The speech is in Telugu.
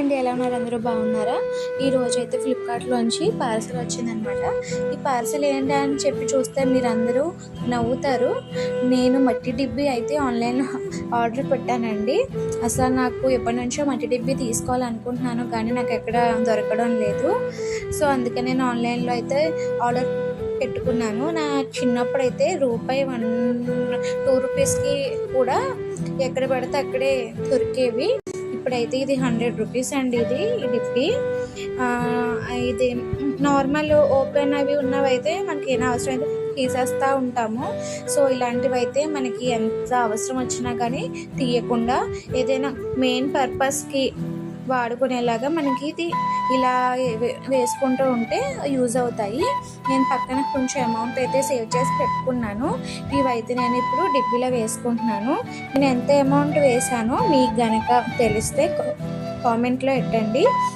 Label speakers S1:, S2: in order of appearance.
S1: అండి, ఎలా ఉన్నారు? అందరూ బాగున్నారా? ఈరోజైతే ఫ్లిప్కార్ట్లోంచి పార్సల్ వచ్చిందనమాట. ఈ పార్సల్ ఏంటి అని చెప్పి చూస్తే మీరందరూ నవ్వుతారు. నేను మట్టి డిబ్బి అయితే ఆన్లైన్లో ఆర్డర్ పెట్టానండి. అసలు నాకు ఎప్పటి నుంచో మట్టి డిబ్బి తీసుకోవాలనుకుంటున్నాను, కానీ నాకు ఎక్కడ దొరకడం లేదు. సో అందుకే నేను ఆన్లైన్లో అయితే ఆర్డర్ పెట్టుకున్నాను. నా చిన్నప్పుడైతే రూపాయి 2 రూపీస్కి కూడా ఎక్కడ పడితే అక్కడే దొరికేవి. ఇప్పుడైతే ఇది 100 రూపీస్ అండి. ఇది డిప్పి ఇది నార్మల్ ఓపెన్ అవి ఉన్నవైతే మనకి ఏమైనా అవసరం అయితే తీసేస్తూ ఉంటాము. సో ఇలాంటివి అయితే మనకి ఎంత అవసరం వచ్చినా కానీ తీయకుండా ఏదైనా మెయిన్ పర్పస్కి వాడుకునేలాగా మనకి ఇది ఇలా వేసుకుంటూ ఉంటే యూజ్ అవుతాయి. నేను పక్కన కొంచెం అమౌంట్ అయితే సేవ్ చేసి పెట్టుకున్నాను. ఇవైతే నేను ఇప్పుడు డిబ్బీలో వేసుకుంటున్నాను. నేను ఎంత అమౌంట్ వేసానో మీకు గనక తెలిస్తే కామెంట్లో పెట్టండి.